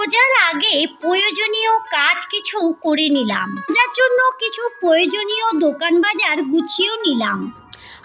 রোজার আগে প্রয়োজনীয় কাজ কিছু করে নিলাম, যার জন্য কিছু প্রয়োজনীয় দোকান বাজার গুছিয়েও নিলাম।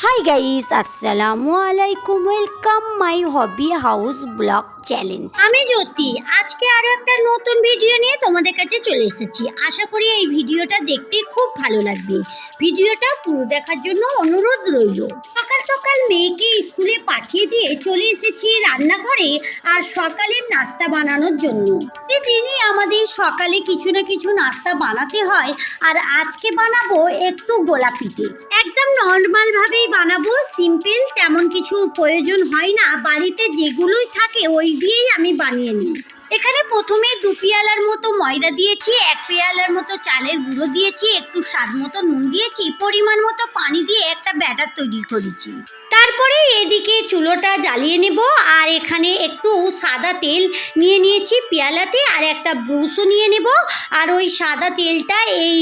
হাই গাইস, আসসালামু আলাইকুম, welcome my hobby house blog channel. আমি জ্যোতি, আজকে আরো একটা নতুন ভিডিও নিয়ে তোমাদের কাছে চলে এসেছি। আশা করি এই ভিডিওটা দেখতে খুব ভালো লাগবে। ভিডিওটা পুরো দেখার জন্য অনুরোধ রইল। সকাল সকাল মেয়েকে স্কুলে পাঠিয়ে দিয়ে চলে এসেছি রান্নাঘরে আর সকালের নাস্তা বানানোর জন্য। প্রতিদিনই আমাদের সকালে কিছু না কিছু নাস্তা বানাতে হয়, আর আজকে বানাবো একটু গোলা পিঠে। একদম নর্মাল ভাবেই বানাবো, সিম্পল, তেমন কিছু প্রয়োজন হয় না। বাড়িতে যেগুলোই থাকে ওই দিয়েই আমি বানিয়ে নিই। এখানে প্রথমে 2 পেয়ালার মতো ময়দা দিয়েছি, 1 পেয়ালার মতো চালের গুঁড়ো দিয়েছি, একটু স্বাদ মতো নুন দিয়েছি, পরিমাণ মতো পানি দিয়ে একটা ব্যাটার তৈরি করেছি। তারপরে এদিকে চুলোটা জ্বালিয়ে নেব, আর এখানে একটু সাদা তেল নিয়ে নিয়েছি পেয়ালাতে, আর একটা ব্রুশও নিয়ে নেব। আর ওই সাদা তেলটা এই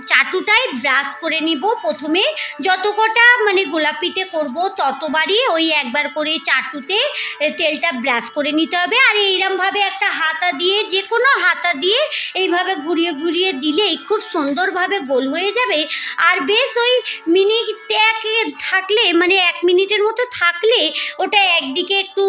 চাটুটায় ব্রাশ করে নিব। প্রথমে যত কটা গোলাপ পিঠে করবো ততবারই ওই একবার করে চাটুতে তেলটা ব্রাশ করে নিতে হবে। আর এইরকমভাবে একটা হাতা দিয়ে, যে কোনো হাতা দিয়ে এইভাবে ঘুরিয়ে ঘুরিয়ে দিলেই খুব সুন্দরভাবে গোল হয়ে যাবে। আর বেশ ওই মিনিট থাকলে 1 মিনিটের মতো থাকলে ওটা একদিকে একটু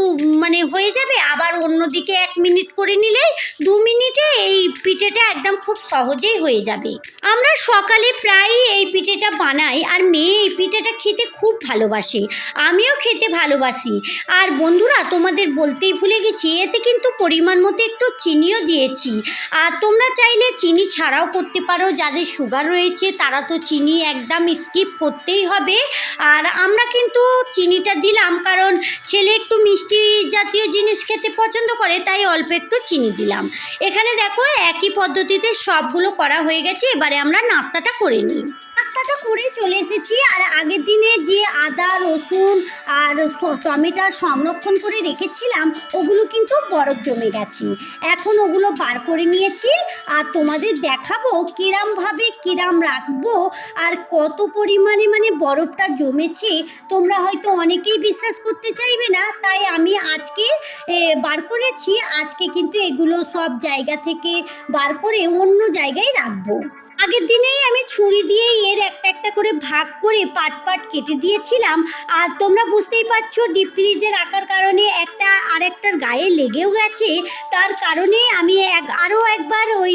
হয়ে যাবে, আবার অন্যদিকে 1 মিনিট করে নিলেই 2 মিনিটে এই পিঠেটা একদম খুব সহজেই হয়ে যাবে। আমরা সকালে প্রায় এই পিঠেটা বানাই, আর মেয়ে এই পিঠেটা খেতে খুব ভালোবাসে, আমিও খেতে ভালোবাসি। আর বন্ধুরা, তোমাদের বলতেই ভুলে গেছি, এতে কিন্তু পরিমাণ মতো একটু চিনিও দিয়েছি। আর তোমরা চাইলে চিনি ছাড়াও করতে পারো, যাদের সুগার রয়েছে তারা তো চিনি একদম স্কিপ করতেই হবে। আর আমরা কিন্তু চিনিটা দিলাম, কারণ ছেলে একটু মিষ্টি জাতীয় জিনিস খেতে পছন্দ করে, তাই অল্প একটু চিনি দিলাম। এখানে দেখো একই পদ্ধতিতে সবগুলো করা হয়ে গেছে। এবারে আমরা নাস্তাটা করে নিই। নাস্তাটা করে চলে এসেছি, আর আগের দিনে যে আদা, রসুন আর টমেটো সংরক্ষণ করে রেখেছিলাম ওগুলো কিন্তু বরফ জমে গেছে। এখন ওগুলো বার করে নিয়েছি, আর তোমাদের দেখাবো কিরাম রাখবো আর কত পরিমাণে বরফটা জমেছে। তোমরা হয়তো অনেকেই বিশ্বাস করতে চাইবে না, তাই আমি আজকে বার করেছি। আজকে কিন্তু এগুলো সব জায়গা থেকে বার করে অন্য জায়গায় রাখবো। আগের দিনেই আমি ছুরি দিয়ে এর একটা করে ভাগ করে পাট কেটে দিয়েছিলাম। আর তোমরা বুঝতেই পারছো, ডিপ ফ্রিজে রাখার কারণে একটা আরেকটার গায়ে লেগেও গেছে। তার কারণে আমি আরও একবার ওই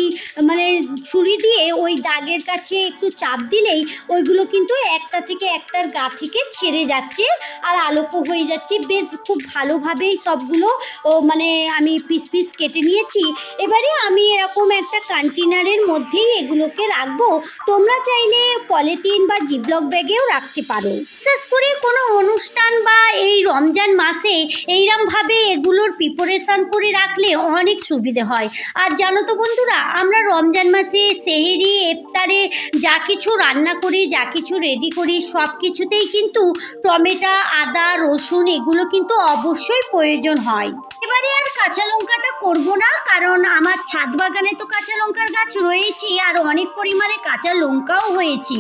ছুরি দিয়ে ওই দাগের কাছে একটু চাপ দিলেই ওইগুলো কিন্তু একটা থেকে একটার গা থেকে ছেড়ে যাচ্ছে, আর আলোকও হয়ে যাচ্ছে। বেশ খুব ভালোভাবেই সবগুলো আমি পিস কেটে নিয়েছি। এবারে আমি এরকম একটা কন্টেনারের মধ্যেই এগুলোকে রাখবো। তোমরা চাইলে পলিথিন বা জিপলক ব্যাগেও রাখতে পারো। বিশেষ করে কোনো অনুষ্ঠান বা এই রমজান মাসে এইরকমভাবে এগুলোর প্রিপারেশন করে রাখলে অনেক সুবিধে হয়। আর জানো তো বন্ধুরা, আমরা রমজান মাসে সেহেরি, ইফতারে যা কিছু রান্না করি, যা কিছু রেডি করি, সব কিছুতেই কিন্তু টমেটো, আদা, রসুন এগুলো কিন্তু অবশ্যই প্রয়োজন হয়। এবারে আর কাঁচা লঙ্কাটা করবো না, কারণ আমার ছাদ বাগানে তো কাঁচা লঙ্কার গাছ রয়েছে, আর অনেক পরিমাণে কাঁচা লঙ্কাও হয়েছে।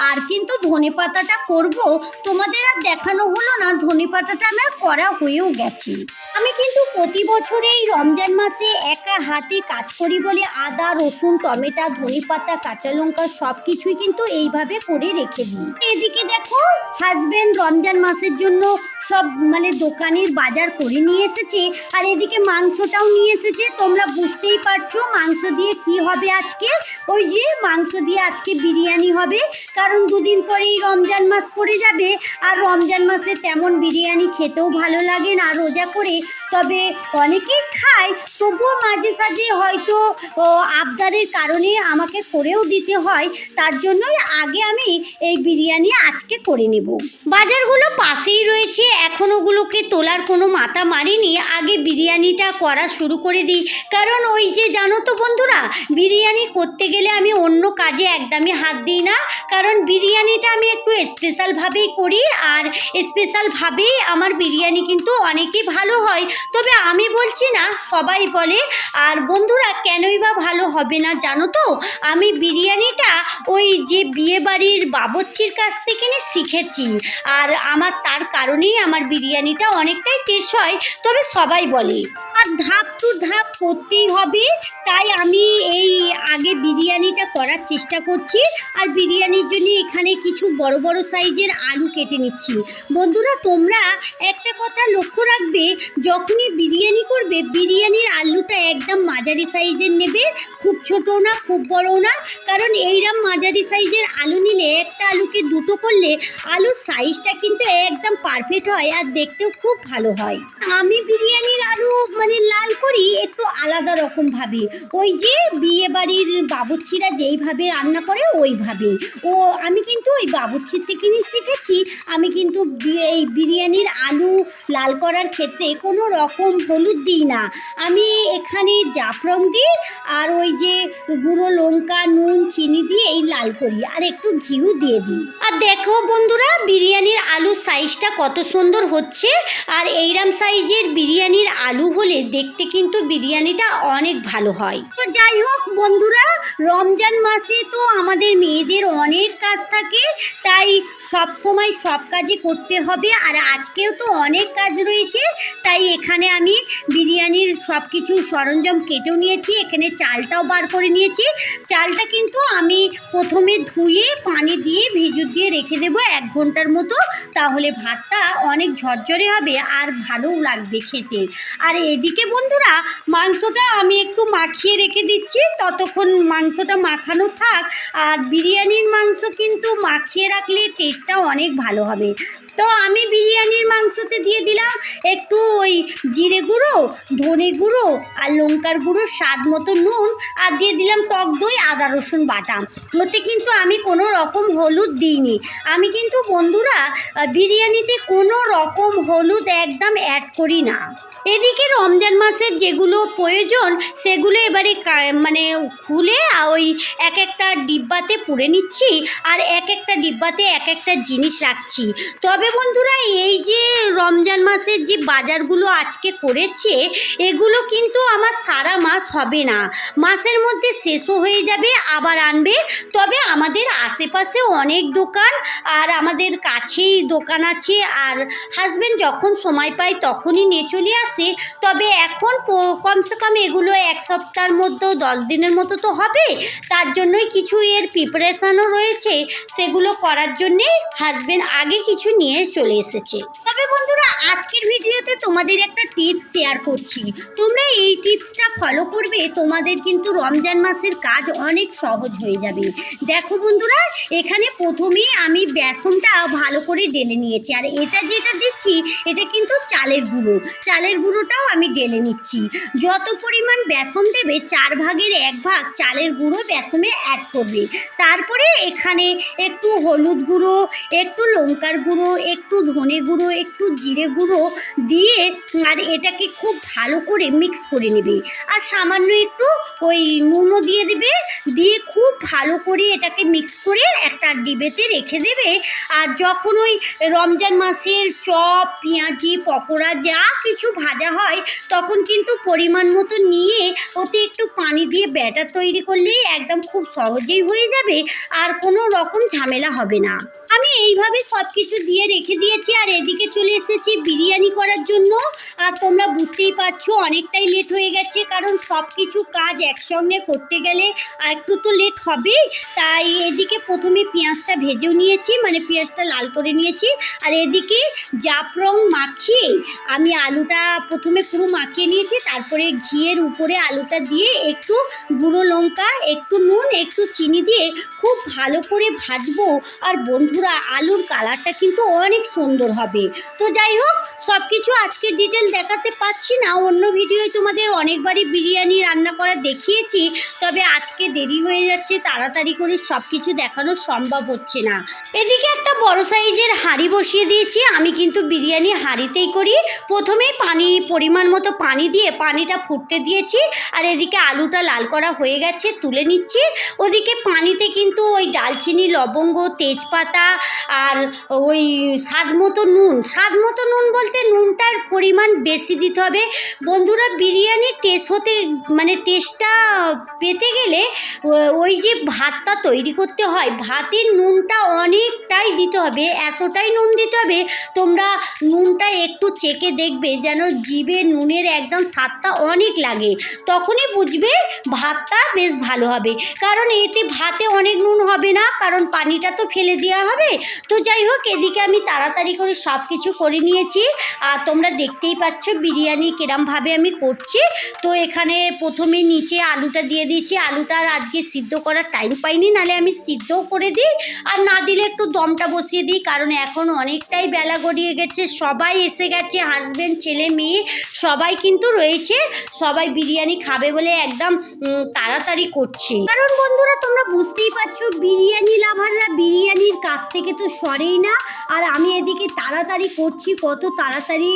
আর কিন্তু ধনেপাতাটা করব, তোমাদের আর দেখানো হলো না। ধনেপাতাটা আমার করা হয়েও গেছে। আমি কিন্তু প্রতি বছর এই রমজান মাসে একা হাতে কাজ করি বলে আদা, রসুন, টমেটো, ধনেপাতা, কাঁচা লঙ্কা সব কিছুই কিন্তু এইভাবে করে রেখে দিই। এদিকে দেখো, হাজবেন্ড রমজান মাসের জন্য সব দোকানের বাজার করে নিয়ে এসেছে, আর এদিকে মাংসটাও নিয়ে এসেছে। তোমরা বুঝতেই পারছো মাংস দিয়ে কি হবে আজকে। ওই যে মাংস দিয়ে আজকে বিরিয়ানি হবে, কারণ 2 দিন পরেই রমজান মাস পড়ে যাবে। আর রমজান মাসে তেমন বিরিয়ানি খেতেও ভালো লাগে না রোজা করে, তবে অনেকেই খায়। তবুও মাঝে সাঝে হয়তো আবদারের কারণে আমাকে করেও দিতে হয়। তার জন্যই আগে আমি এই বিরিয়ানি আজকে করে নেব। বাজারগুলো পাশেই রয়েছে, এখন ওগুলোকে তোলার কোনো মাথা মারিনি। আগে বিরিয়ানিটা করা শুরু করে দিই, কারণ ওই যে জানো তো বন্ধুরা, বিরিয়ানি করতে গেলে আমি অন্য কাজে একদমই হাত দিই না, কারণ বিরিয়ানিটা আমি একটু স্পেশালভাবেই করি। আর স্পেশালভাবেই আমার বিরিয়ানি কিন্তু অনেকই ভালো হয়। হয়, তবে আমি বলছি না, সবাই বলে। আর বন্ধুরা, কেনই বা ভালো হবে না জানো তো, আমি বিরিয়ানিটা ওই যে বিয়েবাড়ির বাবুর্চির কাছ থেকে শিখেছি। আর আমার তার কারণেই আমার বিরিয়ানিটা অনেকটাই টেস্ট হয়। তবে সবাই বলে আর ধাপ টু ধাপ করতেই হবে, তাই আমি এই আগে বিরিয়ানিটা করার চেষ্টা করছি। আর বিরিয়ানির জন্য এখানে কিছু বড় বড় সাইজের আলু কেটে নিচ্ছি। বন্ধুরা, তোমরা একটা কথা লক্ষ্য রাখবে, যখনই বিরিয়ানি করবে বিরিয়ানির আলুটা একদম মাঝারি সাইজের নেবে, খুব ছোটও না খুব বড়ও না। কারণ এইরকম মাঝারি সাইজের আলু নিলে একটা আলুকে দুটো করলে আলুর সাইজটা কিন্তু একদম পারফেক্ট হয় আর দেখতেও খুব ভালো হয়। আমি বিরিয়ানির আলু লাল করি একটু আলাদা রকমভাবে, ওই যে বিয়ে বাড়ির বাবুর্চিরা যেইভাবে রান্না করে ওইভাবে। আমি কিন্তু ওই বাবুর্চির থেকে শিখেছি। আমি কিন্তু এই বিরিয়ানির আলু লাল করার ক্ষেত্রে কোনো রকম হলুদ দিই না, আমি এখানে জাফরং দিই আর ওই যে গুঁড়ো লঙ্কা, নুন, চিনি দিয়ে এই লাল করি, আর একটু ঘিও দিয়ে দিই। আর দেখো বন্ধুরা, বিরিয়ানির আলুর সাইজটা কত সুন্দর হচ্ছে। আর এইরকম সাইজের বিরিয়ানির আলু হলে দেখতে কিন্তু বিরিয়ানিটা অনেক ভালো হয়। তো যাই হোক বন্ধুরা, রমজান মাসে তো আমাদের মেয়েদের অনেক কাজ থাকে, তাই সব সময় সব কাজই করতে হবে। আর আজকেও তো অনেক কাজ রয়েছে, তাই এখানে আমি বিরিয়ানির সব কিছু সরঞ্জাম কেটেও নিয়েছি। এখানে চালটাও বার করে নিয়েছি। চালটা কিন্তু আমি প্রথমে ধুয়ে পানি দিয়ে ভিজু দিয়ে রেখে দেবো 1 ঘন্টার মতো, তাহলে ভাতটা অনেক ঝরঝরে হবে আর ভালোও লাগবে খেতে। আর এদিকে বন্ধুরা, মাংসটা আমি একটু মাখিয়ে রেখে দিচ্ছি, ততক্ষণ মাংসটা মাখানো থাক। আর বিরিয়ানির মাংস কিন্তু মাখিয়ে রাখলে টেস্টটাও অনেক ভালো হবে। তো আমি বিরিয়ানির মাংসতে দিয়ে দিলাম একটু ওই জিরে গুঁড়ো, ধনে গুঁড়ো আর লঙ্কার গুঁড়ো, স্বাদ মতো নুন, আর দিয়ে দিলাম টক দই, আদা রসুন বাটা। ওতে কিন্তু আমি কোনো রকম হলুদ দিইনি। আমি কিন্তু বন্ধুরা বিরিয়ানিতে কোনো রকম হলুদ একদম অ্যাড করি না। এদিকে রমজান মাসের যেগুলো প্রয়োজন সেগুলো এবারে খুলে ওই এক একটা ডিব্বাতে পুরে নিচ্ছি, আর এক একটা ডিব্বাতে এক একটা জিনিস রাখছি। তবে বন্ধুরা, এই যে রমজান মাসের যে বাজারগুলো আজকে করেছে, এগুলো কিন্তু আমার সারা মাস হবে না, মাসের মধ্যে শেষও হয়ে যাবে, আবার আনবে। তবে আমাদের আশেপাশে অনেক দোকান আর আমাদের কাছেই দোকান আছে, আর হাজব্যান্ড যখন সময় পায় তখনই নিয়ে চলে আসে। তবে এখন কমসে কম এগুলো 1 সপ্তাহের মধ্যে 10 দিনের মতো তো হবে, তার জন্যই কিছু এর প্রিপারেশনও রয়েছে, সেগুলো করার জন্যে হাজব্যান্ড আগে কিছু নিয়ে চলে এসেছে। তবে বন্ধুরা, আজকের ভিডিওতে তোমাদের একটা টিপস শেয়ার করছি, তোমরা এই টিপসটা ফলো করবে, তোমাদের কিন্তু রমজান মাসের কাজ অনেক সহজ হয়ে যাবে। দেখো বন্ধুরা, এখানে প্রথমেই আমি বেসনটা ভালো করে ঢেলে নিয়েছি, আর এটা যেটা দিচ্ছি এটা কিন্তু চালের গুঁড়োটাও আমি ঢেলে নিচ্ছি। যত পরিমাণ বেসন দেবে 4 ভাগের 1 ভাগ চালের গুঁড়ো বেসনে অ্যাড করবে। তারপরে এখানে একটু হলুদ গুঁড়ো, একটু লঙ্কার গুঁড়ো, একটু ধনে গুঁড়ো, একটু জিরে গুঁড়ো দিয়ে আর এটাকে খুব ভালো করে মিক্স করে নেবে। আর সামান্য একটু ওই নুনও দিয়ে দেবে, দিয়ে খুব ভালো করে এটাকে মিক্স করে একটা ডিবেতে রেখে দেবে। আর যখন ওই রমজান মাসের চপ, পেঁয়াজি, পকোড়া যা কিছু ভাজা হয়, তখন কিন্তু পরিমাণ মতো নিয়ে ওতে একটু পানি দিয়ে ব্যাটার তৈরি করলেই একদম খুব সহজেই হয়ে যাবে, আর কোনো রকম ঝামেলা হবে না। আমি এইভাবে সব কিছু দিয়ে রেখে দিয়েছি, আর এদিকে চলে এসেছি বিরিয়ানি করার জন্য। আর তোমরা বুঝতেই পারছো অনেকটাই লেট হয়ে গেছে, কারণ সব কিছু কাজ একসঙ্গে করতে গেলে আর একটু তো লেট হবেই। তাই এদিকে প্রথমে পেঁয়াজটা ভেজেও নিয়েছি, পেঁয়াজটা লাল করে নিয়েছি। আর এদিকে জাফরং মাখিয়ে আমি আলুটা প্রথমে পুরো মাখিয়ে নিয়েছি, তারপরে ঘিয়ের উপরে আলুটা দিয়ে একটু গুঁড়ো লঙ্কা, একটু নুন, একটু চিনি দিয়ে খুব ভালো করে ভাজবো। আর বন্ধুরা, আলুর কালারটা কিন্তু অনেক সুন্দর হবে। তো যাই হোক, সব কিছু আজকে ডিটেল দেখাতে পাচ্ছি না, অন্য ভিডিওয় তোমাদের অনেকবারই বিরিয়ানি রান্না করা দেখিয়েছি। তবে আজকে দেরি হয়ে যাচ্ছে, তাড়াতাড়ি করে সব কিছু দেখানো সম্ভব হচ্ছে না। এদিকে একটা বড় সাইজের হাঁড়ি বসিয়ে দিয়েছি, আমি কিন্তু বিরিয়ানি হাঁড়িতেই করি। প্রথমেই পরিমাণ মতো পানি দিয়ে পানিটা ফুটতে দিয়েছি, আর এদিকে আলুটা লাল করা হয়ে গেছে, তুলে নিচ্ছি। ওদিকে পানিতে কিন্তু ওই ডালচিনি, লবঙ্গ, তেজপাতা আর ওই স্বাদ মতো নুন বলতে নুনটার পরিমাণ বেশি দিতে হবে। বন্ধুরা বিরিয়ানির টেস্টটা পেতে গেলে ওই যে ভাতটা তৈরি করতে হয়, ভাতের নুনটা অনেকটাই দিতে হবে, এতটাই নুন দিতে হবে তোমরা নুনটা একটু চেখে দেখবে যেন জিভে নুনের একদম স্বাদটা অনেক লাগে, তখনই বুঝবে ভাতটা বেশ ভালো হবে। কারণ এতে ভাতে অনেক নুন হবে না, কারণ পানিটা তো ফেলে দেওয়া হবে। তো যাই হোক, এদিকে আমি তাড়াতাড়ি করে সব কিছু করে নিয়েছি আর তোমরা দেখতেই পাচ্ছ বিরিয়ানি কিরমভাবে আমি করছি। তো এখানে প্রথমে নিচে আলুটা দিয়ে দিয়েছি, আলুটার আজকে সিদ্ধ করার টাইম পাইনি, নাহলে আমি সিদ্ধও করে দিই, আর না দিলে একটু দমটা বসিয়ে দিই, কারণ এখন অনেকটাই বেলা গড়িয়ে গেছে, সবাই এসে গেছে, হাজব্যান্ড ছেলে মেয়ে সবাই কিন্তু রয়েছে, সবাই বিরিয়ানি খাবে বলে একদম তাড়াতাড়ি করছে। কারণ বন্ধুরা তোমরা বুঝতেই পারছো বিরিয়ানি লাভাররা বিরিয়ানির কাছ থেকে তো সরেই না, আর আমি এদিকে তাড়াতাড়ি করছি, কত তাড়াতাড়ি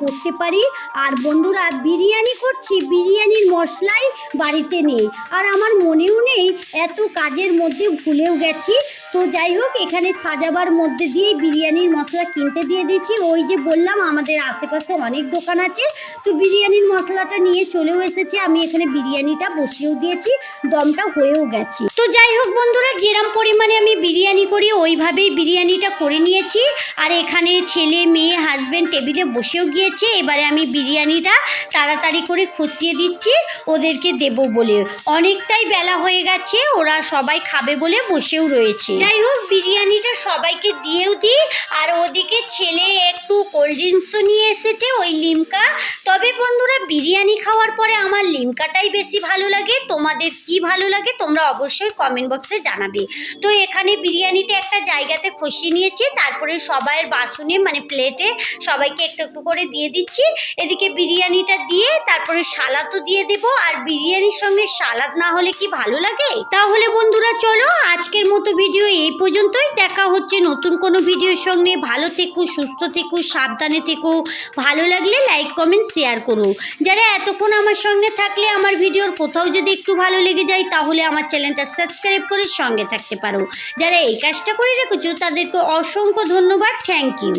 করতে পারি। আর বন্ধুরা বিরিয়ানি করছি, বিরিয়ানির মশলাই বাড়িতে নেই, আর আমার মনেও নেই, এত কাজের মধ্যে ভুলেও গেছি। তো যাই হোক, এখানে সাজাবার মধ্যে দিয়ে বিরিয়ানির মশলা কিনতে দিয়ে দিচ্ছি। ওই যে বললাম আমাদের আশেপাশে অনেক দোকান আছে, তো বিরিয়ানির মশলাটা নিয়ে চলেও এসেছি, আমি এখানে বিরিয়ানিটা বসিয়েও দিয়েছি, দমটা হয়েও গেছে। তো যাই হোক বন্ধুরা, যেরম পরিমাণে আমি বিরিয়ানি করি ওইভাবেই বিরিয়ানিটা করে নিয়েছি, আর এখানে ছেলে মেয়ে হাজব্যান্ড টেবিলে বসেও গিয়েছে। এবারে আমি বিরিয়ানিটা তাড়াতাড়ি করে খুশিয়ে দিচ্ছি ওদেরকে দেব বলে, অনেকটাই বেলা হয়ে গেছে, ওরা সবাই খাবে বলে বসেও রয়েছে। যাই হোক, বিরিয়ানিটা সবাইকে দিয়েও দিই, আর ওদিকে ছেলে একটু কোল্ড ড্রিঙ্কসও নিয়ে এসেছে, ওই লিমকা। তবে বন্ধুরা বিরিয়ানি খাওয়ার পরে আমার লিমকাটাই বেশি ভালো লাগে, তোমাদের কি ভালো লাগে তোমরা অবশ্যই কমেন্ট বক্সে জানাবে। তো এখানে বিরিয়ানিটা একটা জায়গাতে খসিয়ে নিয়েছি, তারপরে সবাইয়ের বাসনে প্লেটে সবাইকে একটু একটু করে দিয়ে দিচ্ছি। এদিকে বিরিয়ানিটা দিয়ে তারপরে সালাদও দিয়ে দেবো, আর বিরিয়ানির সঙ্গে সালাদ না হলে কি ভালো লাগে? তাহলে বন্ধুরা চলো আজকের মতো ভিডিও এই পর্যন্তই, দেখা হচ্ছে নতুন কোনো ভিডিওর সঙ্গে। ভালো থেকো, সুস্থ থেকো, সাবধানে থেকো, ভালো লাগলে লাইক কমেন্ট শেয়ার করো। যারা এতক্ষণ আমার সঙ্গে থাকলে আমার ভিডিওর কোথাও যদি একটু ভালো লেগে যায় তাহলে আমার চ্যানেলটা সাবস্ক্রাইব করে সঙ্গে থাকতে পারো। যারা এই কাজটা করে রেখেছো তাদেরকে অসংখ্য ধন্যবাদ, থ্যাংক ইউ।